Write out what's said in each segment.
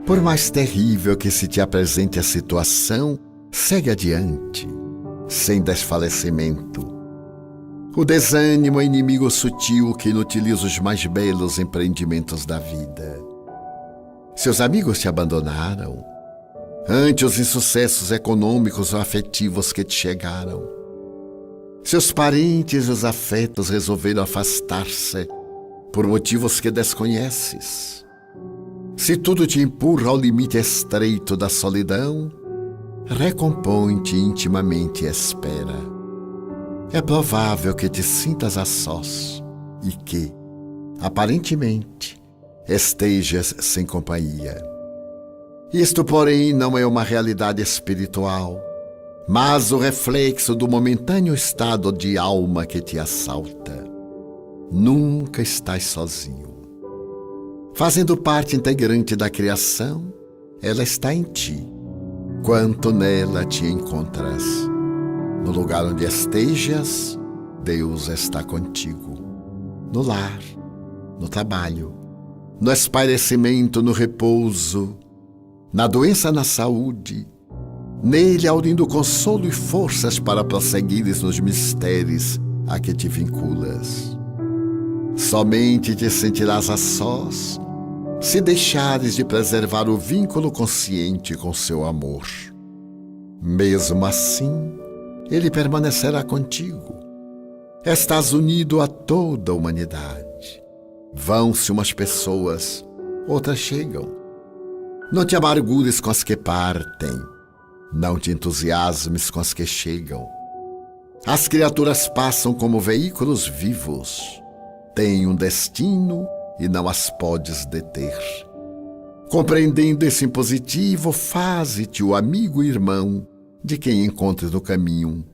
Por mais terrível que se te apresente a situação, segue adiante, sem desfalecimento. O desânimo é inimigo sutil que inutiliza os mais belos empreendimentos da vida. Seus amigos te abandonaram, ante os insucessos econômicos ou afetivos que te chegaram. Seus parentes e os afetos resolveram afastar-se por motivos que desconheces. Se tudo te empurra ao limite estreito da solidão, recompõe-te intimamente e espera. É provável que te sintas a sós e que, aparentemente, estejas sem companhia. Isto, porém, não é uma realidade espiritual, mas o reflexo do momentâneo estado de alma que te assalta. Nunca estás sozinho. Fazendo parte integrante da criação, ela está em ti, quanto nela te encontras. No lugar onde estejas, Deus está contigo. No lar, no trabalho, no espairecimento, no repouso, na doença, na saúde, nele aurindo consolo e forças para prosseguires nos mistérios a que te vinculas. Somente te sentirás a sós se deixares de preservar o vínculo consciente com seu amor. Mesmo assim, ele permanecerá contigo. Estás unido a toda a humanidade. Vão-se umas pessoas, outras chegam. Não te amargures com as que partem. Não te entusiasmes com as que chegam. As criaturas passam como veículos vivos. Têm um destino e não as podes deter. Compreendendo esse impositivo, faze-te o amigo e irmão de quem encontres no caminho,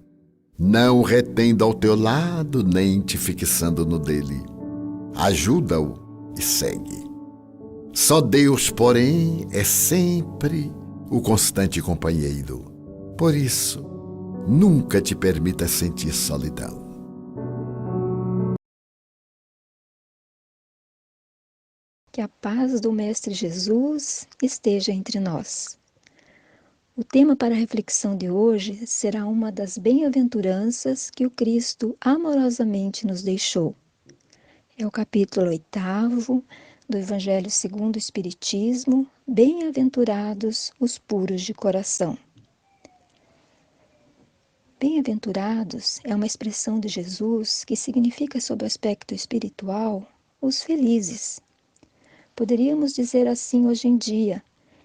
não retendo ao teu lado, nem te fixando no dele. Ajuda-o e segue. Só Deus, porém, é sempre o constante companheiro. Por isso, nunca te permita sentir solidão. Que a paz do Mestre Jesus esteja entre nós. O tema para a reflexão de hoje será uma das bem-aventuranças que o Cristo amorosamente nos deixou. É o capítulo 8º do Evangelho segundo o Espiritismo, Bem-aventurados os puros de coração. Bem-aventurados é uma expressão de Jesus que significa, sob o aspecto espiritual, os felizes. Poderíamos dizer assim hoje em dia: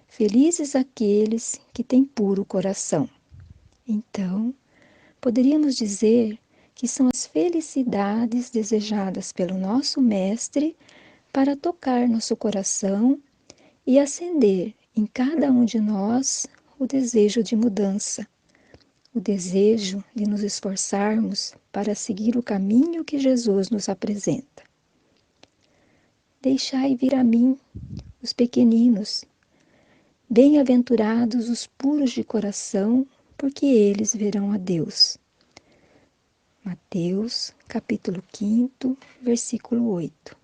felizes aqueles que têm puro coração. Então, poderíamos dizer que são as felicidades desejadas pelo nosso Mestre para tocar nosso coração e acender em cada um de nós o desejo de mudança, o desejo de nos esforçarmos para seguir o caminho que Jesus nos apresenta. Deixai vir a mim os pequeninos, bem-aventurados os puros de coração, porque eles verão a Deus. Mateus, capítulo 5, versículo 8.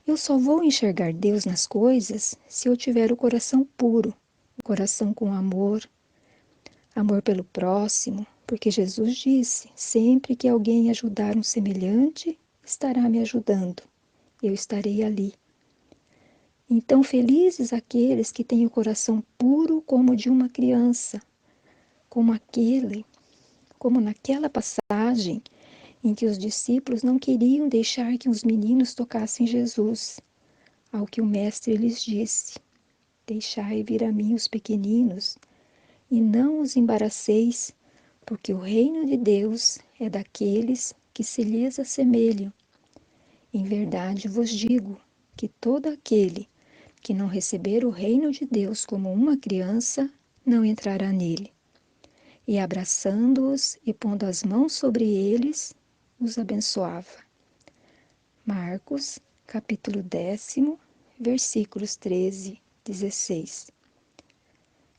Eu só vou enxergar Deus nas coisas se eu tiver o coração puro, o coração com amor, amor pelo próximo, porque Jesus disse: sempre que alguém ajudar um semelhante, estará me ajudando, eu estarei ali. Então, felizes aqueles que têm o coração puro como o de uma criança, como naquela passagem em que os discípulos não queriam deixar que os meninos tocassem Jesus, ao que o mestre lhes disse: Deixai vir a mim os pequeninos, e não os embaraceis, porque o reino de Deus é daqueles que se lhes assemelham. Em verdade vos digo que todo aquele que não receber o reino de Deus como uma criança, não entrará nele. E abraçando-os e pondo as mãos sobre eles, os abençoava. Marcos, capítulo 10, versículos 13, 16.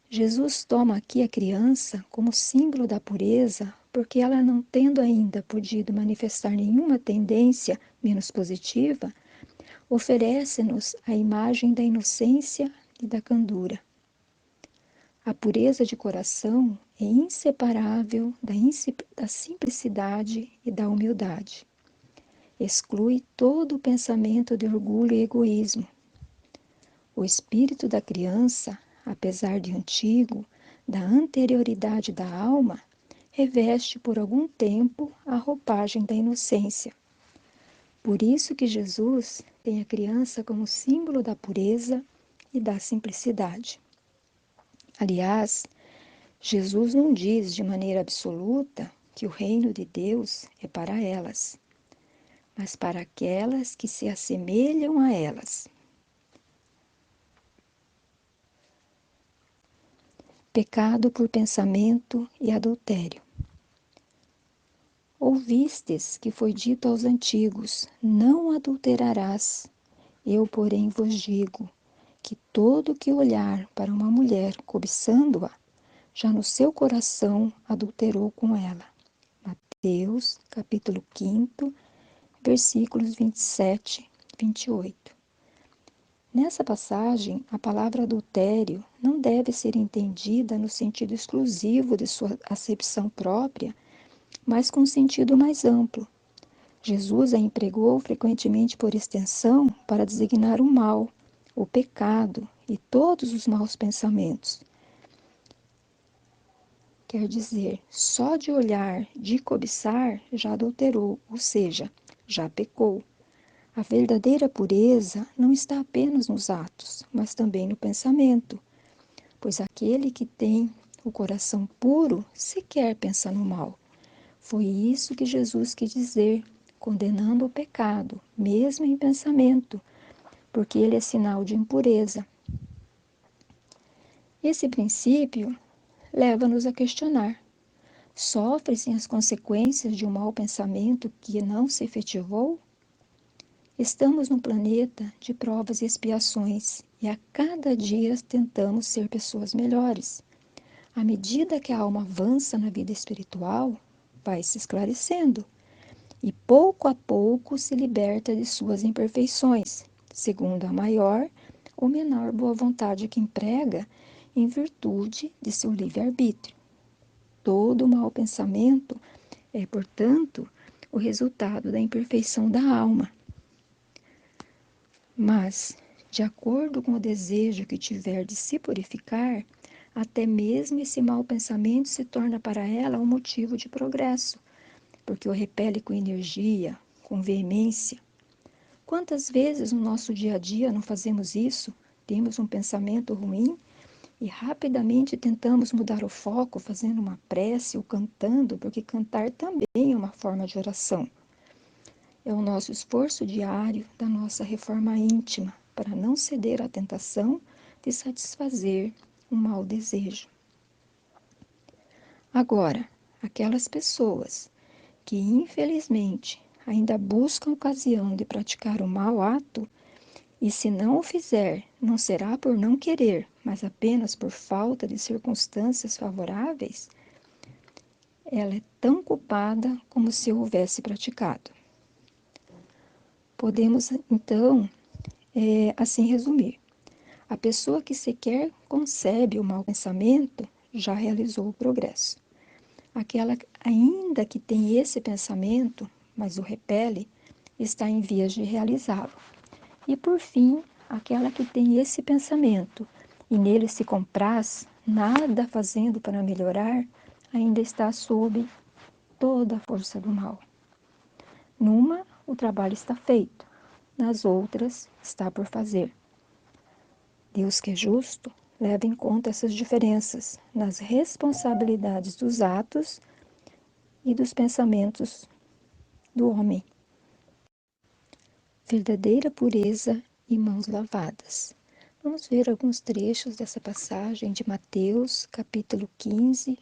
Jesus toma aqui a criança como símbolo da pureza, porque ela, não tendo ainda podido manifestar nenhuma tendência menos positiva, oferece-nos a imagem da inocência e da candura. A pureza de coração é inseparável da simplicidade e da humildade. Exclui todo o pensamento de orgulho e egoísmo. O espírito da criança, apesar de antigo, da anterioridade da alma, reveste por algum tempo a roupagem da inocência. Por isso que Jesus tem a criança como símbolo da pureza e da simplicidade. Aliás, Jesus não diz de maneira absoluta que o reino de Deus é para elas, mas para aquelas que se assemelham a elas. Pecado por pensamento e adultério. Ouvistes que foi dito aos antigos: Não adulterarás. Eu, porém, vos digo que todo que olhar para uma mulher cobiçando-a, já no seu coração adulterou com ela. Mateus, capítulo 5, versículos 27 e 28. Nessa passagem, a palavra adultério não deve ser entendida no sentido exclusivo de sua acepção própria, mas com um sentido mais amplo. Jesus a empregou frequentemente por extensão para designar o mal, o pecado e todos os maus pensamentos. Quer dizer, só de olhar, de cobiçar, já adulterou, ou seja, já pecou. A verdadeira pureza não está apenas nos atos, mas também no pensamento, pois aquele que tem o coração puro sequer pensa no mal. Foi isso que Jesus quis dizer, condenando o pecado, mesmo em pensamento, porque ele é sinal de impureza. Esse princípio leva-nos a questionar: sofre-se as consequências de um mau pensamento que não se efetivou? Estamos num planeta de provas e expiações e a cada dia tentamos ser pessoas melhores. À medida que a alma avança na vida espiritual, vai se esclarecendo e pouco a pouco se liberta de suas imperfeições, segundo a maior ou menor boa vontade que emprega em virtude de seu livre-arbítrio. Todo mau pensamento é, portanto, o resultado da imperfeição da alma. Mas, de acordo com o desejo que tiver de se purificar, até mesmo esse mau pensamento se torna para ela um motivo de progresso, porque o repele com energia, com veemência. Quantas vezes no nosso dia a dia não fazemos isso? Temos um pensamento ruim e rapidamente tentamos mudar o foco fazendo uma prece ou cantando, porque cantar também é uma forma de oração. É o nosso esforço diário da nossa reforma íntima para não ceder à tentação de satisfazer um mau desejo. Agora, aquelas pessoas que infelizmente ainda buscam ocasião de praticar o mau ato, e se não o fizer, não será por não querer, mas apenas por falta de circunstâncias favoráveis, ela é tão culpada como se o houvesse praticado. Podemos, então, assim resumir: a pessoa que sequer concebe o mau pensamento já realizou o progresso. Aquela ainda que tem esse pensamento, mas o repele, está em vias de realizá-lo. E por fim, aquela que tem esse pensamento e nele se compraz, nada fazendo para melhorar, ainda está sob toda a força do mal. Numa, o trabalho está feito, nas outras, está por fazer. Deus, que é justo, leva em conta essas diferenças nas responsabilidades dos atos e dos pensamentos do homem. Verdadeira pureza e mãos lavadas. Vamos ver alguns trechos dessa passagem de Mateus, capítulo 15,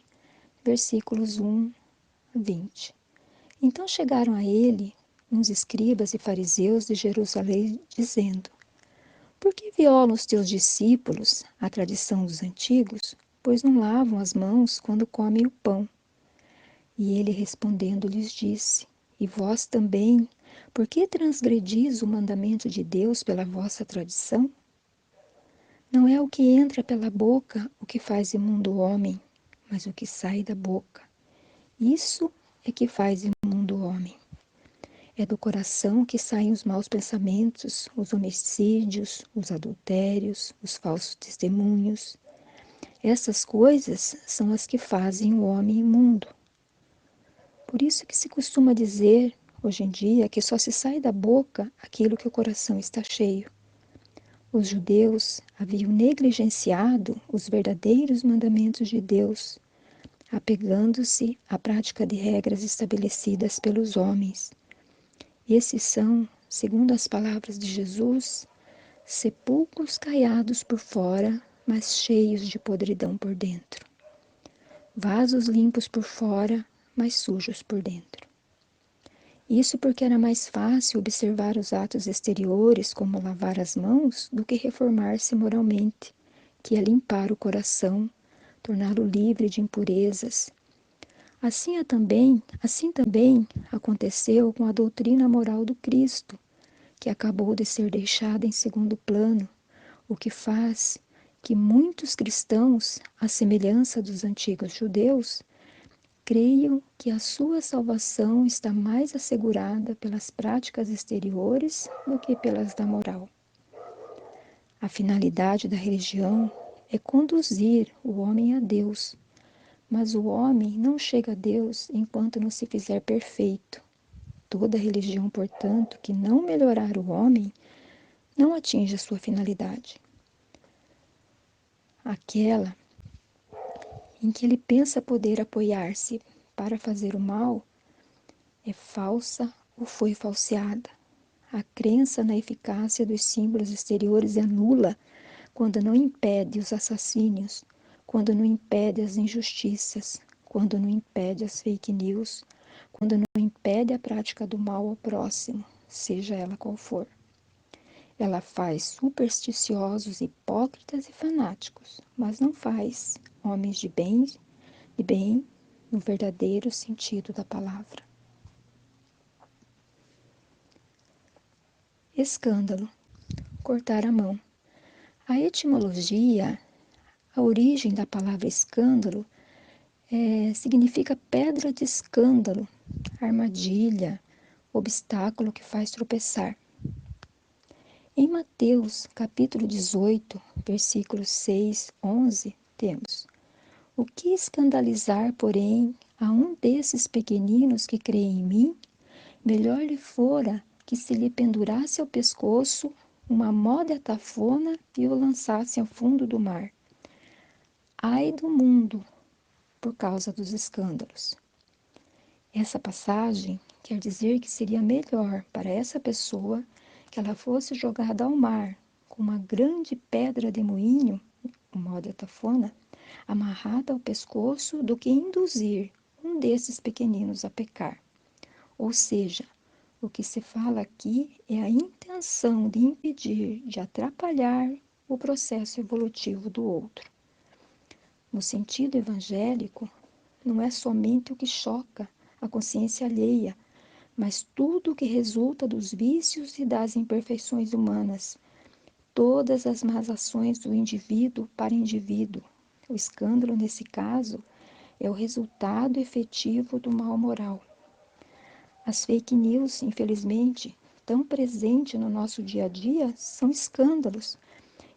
versículos 1 a 20. Então chegaram a ele uns escribas e fariseus de Jerusalém, dizendo: Por que violam os teus discípulos a tradição dos antigos, pois não lavam as mãos quando comem o pão? E ele respondendo lhes disse: E vós também, por que transgredis o mandamento de Deus pela vossa tradição? Não é o que entra pela boca o que faz imundo o homem, mas o que sai da boca. Isso é que faz imundo o homem. É do coração que saem os maus pensamentos, os homicídios, os adultérios, os falsos testemunhos. Essas coisas são as que fazem o homem imundo. Por isso que se costuma dizer, hoje em dia, que só se sai da boca aquilo que o coração está cheio. Os judeus haviam negligenciado os verdadeiros mandamentos de Deus, apegando-se à prática de regras estabelecidas pelos homens. Esses são, segundo as palavras de Jesus, sepulcros caiados por fora, mas cheios de podridão por dentro. Vasos limpos por fora, mas sujos por dentro. Isso porque era mais fácil observar os atos exteriores, como lavar as mãos, do que reformar-se moralmente, que é limpar o coração, torná-lo livre de impurezas. Assim também aconteceu com a doutrina moral do Cristo, que acabou de ser deixada em segundo plano, o que faz que muitos cristãos, à semelhança dos antigos judeus, creiam que a sua salvação está mais assegurada pelas práticas exteriores do que pelas da moral. A finalidade da religião é conduzir o homem a Deus, mas o homem não chega a Deus enquanto não se fizer perfeito. Toda religião, portanto, que não melhorar o homem, não atinge a sua finalidade. Aquela em que ele pensa poder apoiar-se para fazer o mal é falsa ou foi falseada. A crença na eficácia dos símbolos exteriores é nula quando não impede os assassínios, quando não impede as injustiças, quando não impede as fake news, quando não impede a prática do mal ao próximo, seja ela qual for. Ela faz supersticiosos, hipócritas e fanáticos, mas não faz homens de bem no verdadeiro sentido da palavra. Escândalo, cortar a mão. A etimologia, a origem da palavra escândalo, significa pedra de escândalo, armadilha, obstáculo que faz tropeçar. Em Mateus, capítulo 18, versículos 6, 11, temos: O que escandalizar, porém, a um desses pequeninos que crê em mim, melhor lhe fora que se lhe pendurasse ao pescoço uma moda tafona e o lançasse ao fundo do mar. Ai do mundo, por causa dos escândalos. Essa passagem quer dizer que seria melhor para essa pessoa que ela fosse jogada ao mar com uma grande pedra de moinho, moda tafona, amarrada ao pescoço, do que induzir um desses pequeninos a pecar. Ou seja, o que se fala aqui é a intenção de impedir, de atrapalhar o processo evolutivo do outro. No sentido evangélico, não é somente o que choca a consciência alheia, mas tudo o que resulta dos vícios e das imperfeições humanas, todas as más ações do indivíduo para indivíduo. O escândalo, nesse caso, é o resultado efetivo do mal moral. As fake news, infelizmente, tão presente no nosso dia a dia são escândalos.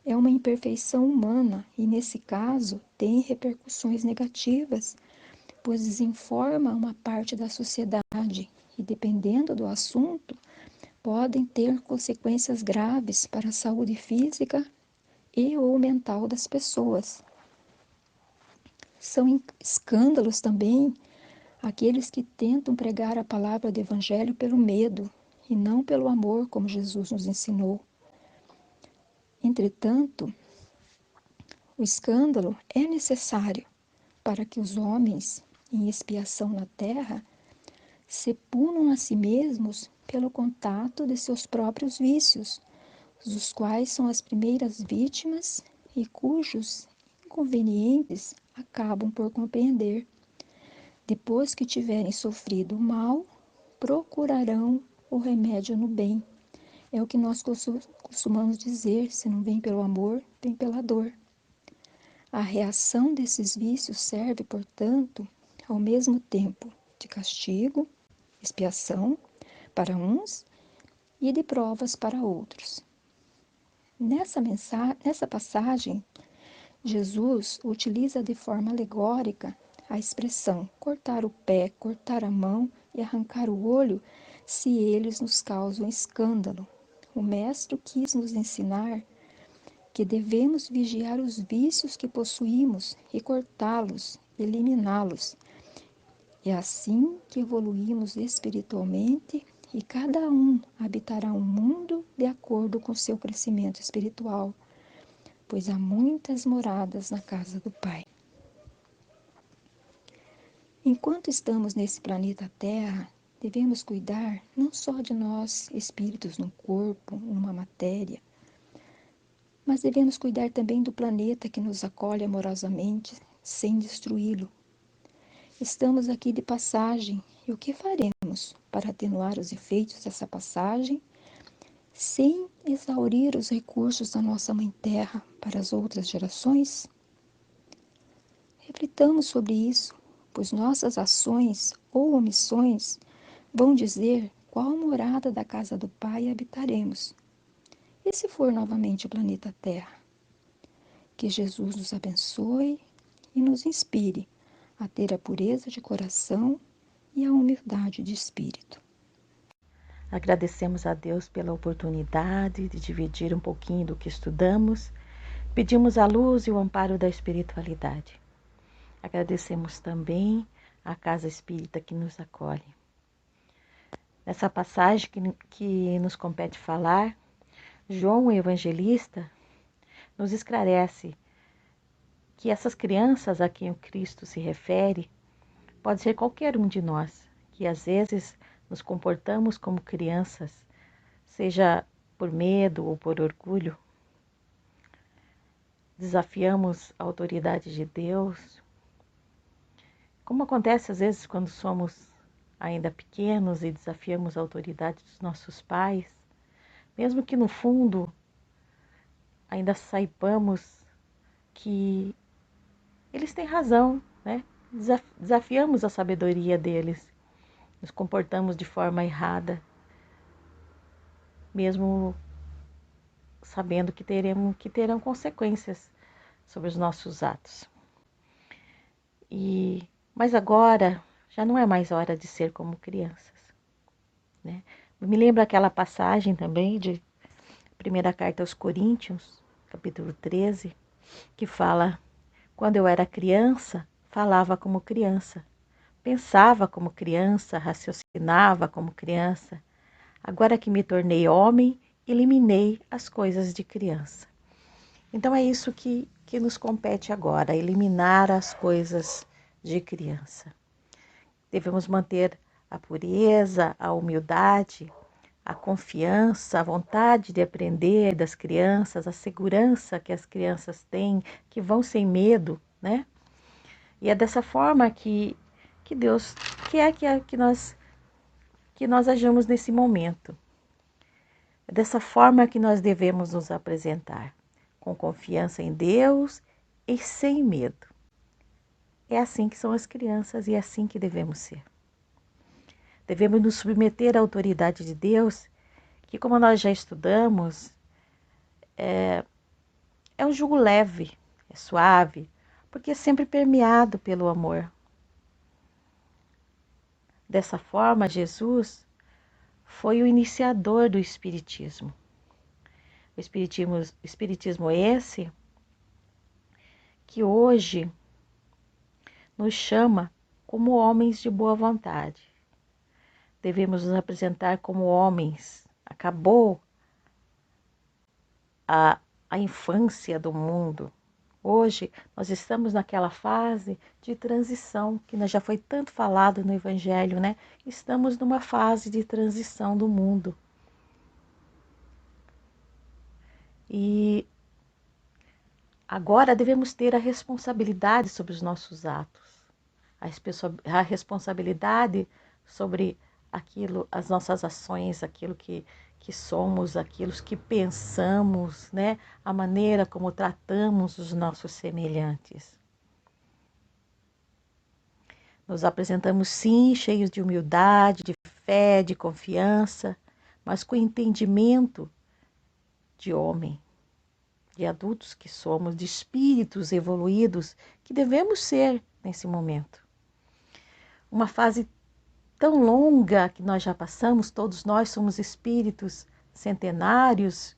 É uma imperfeição humana e, nesse caso, tem repercussões negativas, pois desinforma uma parte da sociedade e, dependendo do assunto, podem ter consequências graves para a saúde física e ou mental das pessoas. São escândalos também aqueles que tentam pregar a palavra do Evangelho pelo medo e não pelo amor, como Jesus nos ensinou. Entretanto, o escândalo é necessário para que os homens, em expiação na terra, se punam a si mesmos pelo contato de seus próprios vícios, dos quais são as primeiras vítimas e cujos inconvenientes acabam por compreender. Depois que tiverem sofrido o mal, procurarão o remédio no bem. É o que nós costumamos dizer: se não vem pelo amor, vem pela dor. A reação desses vícios serve, portanto, ao mesmo tempo de castigo, expiação para uns e de provas para outros. Nessa passagem, Jesus utiliza de forma alegórica a expressão cortar o pé, cortar a mão e arrancar o olho se eles nos causam escândalo. O Mestre quis nos ensinar que devemos vigiar os vícios que possuímos e cortá-los, eliminá-los. É assim que evoluímos espiritualmente e cada um habitará um mundo de acordo com seu crescimento espiritual, pois há muitas moradas na casa do Pai. Enquanto estamos nesse planeta Terra, devemos cuidar não só de nós, espíritos no corpo, numa matéria, mas devemos cuidar também do planeta que nos acolhe amorosamente, sem destruí-lo. Estamos aqui de passagem e o que faremos para atenuar os efeitos dessa passagem sem exaurir os recursos da nossa Mãe Terra para as outras gerações? Reflitamos sobre isso, pois nossas ações ou omissões vão dizer qual morada da casa do Pai habitaremos. E se for novamente o planeta Terra? Que Jesus nos abençoe e nos inspire a ter a pureza de coração e a humildade de espírito. Agradecemos a Deus pela oportunidade de dividir um pouquinho do que estudamos. Pedimos a luz e o amparo da espiritualidade. Agradecemos também a Casa Espírita que nos acolhe. Nessa passagem que nos compete falar, João, o Evangelista, nos esclarece que essas crianças a quem o Cristo se refere pode ser qualquer um de nós, que às vezes nos comportamos como crianças, seja por medo ou por orgulho. Desafiamos a autoridade de Deus, como acontece às vezes quando somos ainda pequenos e desafiamos a autoridade dos nossos pais, mesmo que no fundo ainda saibamos que eles têm razão, né? Desafiamos a sabedoria deles, nos comportamos de forma errada, mesmo sabendo que terão consequências sobre os nossos atos. Mas agora já não é mais hora de ser como crianças, né? Me lembra aquela passagem também de primeira carta aos Coríntios, capítulo 13, que fala: quando eu era criança, falava como criança, pensava como criança, raciocinava como criança. Agora que me tornei homem, eliminei as coisas de criança. Então é isso que nos compete agora, eliminar as coisas de criança. Devemos manter a pureza, a humildade, a confiança, a vontade de aprender das crianças, a segurança que as crianças têm, que vão sem medo, né? E é dessa forma que Deus quer que nós ajamos nesse momento. É dessa forma que nós devemos nos apresentar, com confiança em Deus e sem medo. É assim que são as crianças e é assim que devemos ser. Devemos nos submeter à autoridade de Deus, que, como nós já estudamos, é um jugo leve, é suave, porque é sempre permeado pelo amor. Dessa forma, Jesus foi o iniciador do Espiritismo. O Espiritismo esse que hoje nos chama como homens de boa vontade. Devemos nos apresentar como homens. Acabou a infância do mundo. Hoje nós estamos naquela fase de transição, que já foi tanto falado no Evangelho, né? Estamos numa fase de transição do mundo. E agora devemos ter a responsabilidade sobre os nossos atos, a responsabilidade sobre aquilo, as nossas ações, aquilo que somos, aquilo que pensamos, né? A maneira como tratamos os nossos semelhantes. Nos apresentamos sim, cheios de humildade, de fé, de confiança, mas com entendimento de homem, de adultos que somos, de espíritos evoluídos que devemos ser nesse momento. Uma fase tão longa que nós já passamos, todos nós somos espíritos centenários,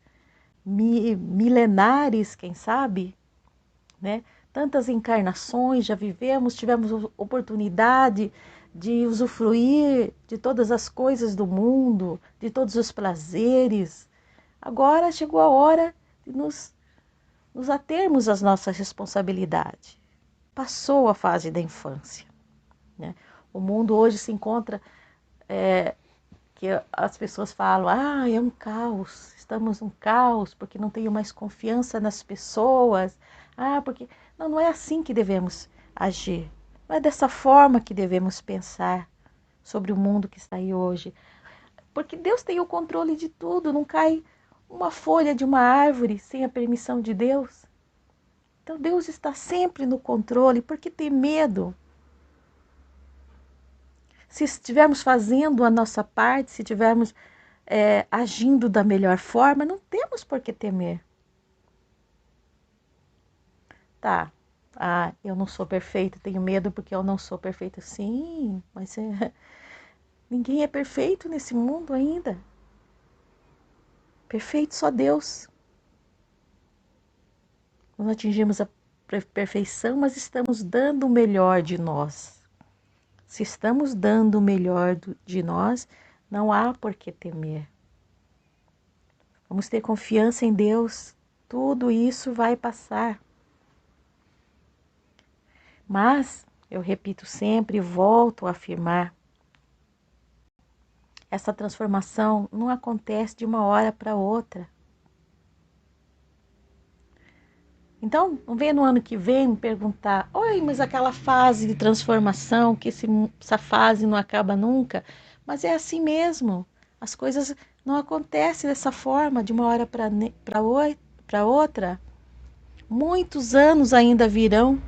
milenares, quem sabe, né? Tantas encarnações já vivemos, tivemos oportunidade de usufruir de todas as coisas do mundo, de todos os prazeres. Agora chegou a hora de nos atermos às nossas responsabilidades. Passou a fase da infância, né? O mundo hoje se encontra, que as pessoas falam, é um caos, estamos num caos, porque não tenho mais confiança nas pessoas, porque... Não é assim que devemos agir, não é dessa forma que devemos pensar sobre o mundo que está aí hoje, porque Deus tem o controle de tudo, não cai uma folha de uma árvore sem a permissão de Deus. Então Deus está sempre no controle, por que ter medo? Se estivermos fazendo a nossa parte, se estivermos agindo da melhor forma, não temos por que temer. Tá, eu não sou perfeita, tenho medo porque eu não sou perfeita. Sim, mas ninguém é perfeito nesse mundo ainda. Perfeito só Deus. Não atingimos a perfeição, mas estamos dando o melhor de nós. Se estamos dando o melhor de nós, não há por que temer. Vamos ter confiança em Deus. Tudo isso vai passar. Mas, eu repito sempre e volto a afirmar, essa transformação não acontece de uma hora para outra. Então, não venha no ano que vem me perguntar, oi, mas aquela fase de transformação, que essa fase não acaba nunca. Mas é assim mesmo. As coisas não acontecem dessa forma, de uma hora para outra. Muitos anos ainda virão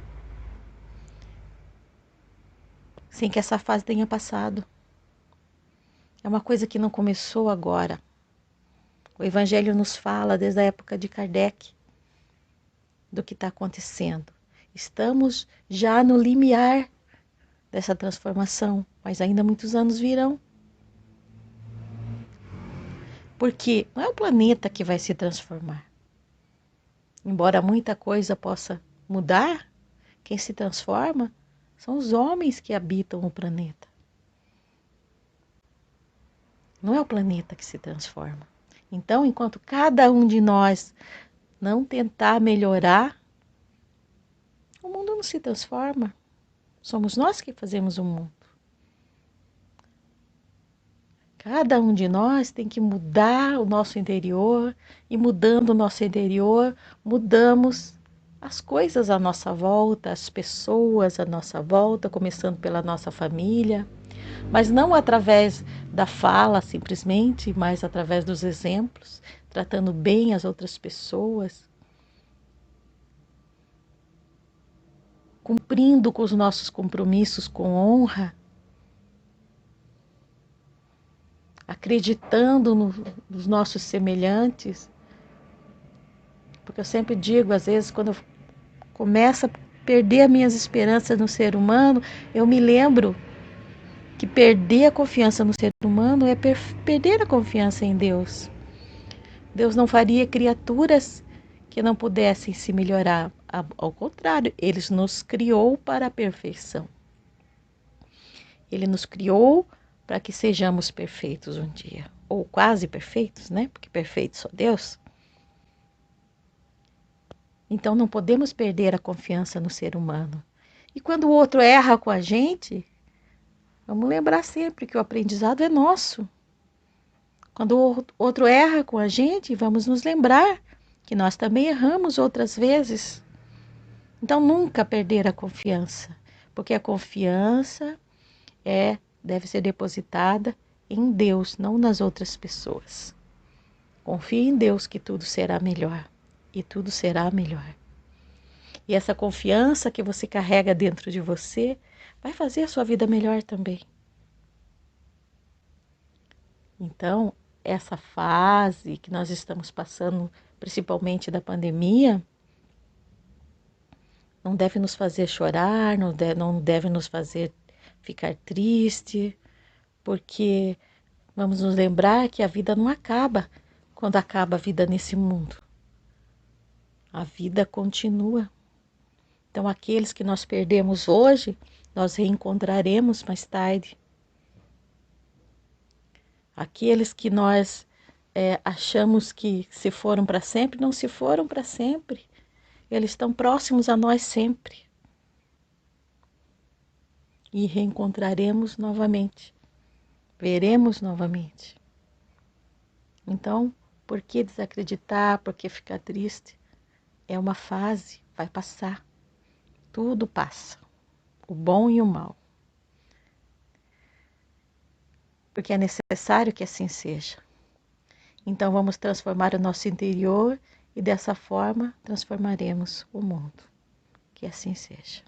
sem que essa fase tenha passado. É uma coisa que não começou agora. O Evangelho nos fala desde a época de Kardec do que está acontecendo. Estamos já no limiar dessa transformação, mas ainda muitos anos virão. Porque não é o planeta que vai se transformar. Embora muita coisa possa mudar, quem se transforma são os homens que habitam o planeta. Não é o planeta que se transforma. Então, enquanto cada um de nós não tentar melhorar, o mundo não se transforma. Somos nós que fazemos o mundo. Cada um de nós tem que mudar o nosso interior, e mudando o nosso interior, mudamos as coisas à nossa volta, as pessoas à nossa volta, começando pela nossa família, mas não através da fala simplesmente, mas através dos exemplos, tratando bem as outras pessoas, cumprindo com os nossos compromissos com honra. acreditando nos nossos semelhantes. Porque eu sempre digo, às vezes, quando eu começo a perder as minhas esperanças no ser humano, eu me lembro que perder a confiança no ser humano é perder a confiança em Deus. Deus não faria criaturas que não pudessem se melhorar. Ao contrário, Ele nos criou para a perfeição. Ele nos criou para que sejamos perfeitos um dia. Ou quase perfeitos, né? Porque perfeito só Deus. Então não podemos perder a confiança no ser humano. E quando o outro erra com a gente, vamos lembrar sempre que o aprendizado é nosso. Quando o outro erra com a gente, vamos nos lembrar que nós também erramos outras vezes. Então nunca perder a confiança, porque a confiança deve ser depositada em Deus, não nas outras pessoas. Confie em Deus que tudo será melhor e tudo será melhor. E essa confiança que você carrega dentro de você vai fazer a sua vida melhor também. Então, essa fase que nós estamos passando, principalmente da pandemia, não deve nos fazer chorar, não deve nos fazer ficar triste, porque vamos nos lembrar que a vida não acaba quando acaba a vida nesse mundo. A vida continua. Então, aqueles que nós perdemos hoje, nós reencontraremos mais tarde. Aqueles que nós achamos que se foram para sempre, não se foram para sempre. Eles estão próximos a nós sempre. E reencontraremos novamente. Veremos novamente. Então, por que desacreditar? Por que ficar triste? É uma fase, vai passar. Tudo passa. O bom e o mal. Porque é necessário que assim seja. Então vamos transformar o nosso interior e dessa forma transformaremos o mundo. Que assim seja.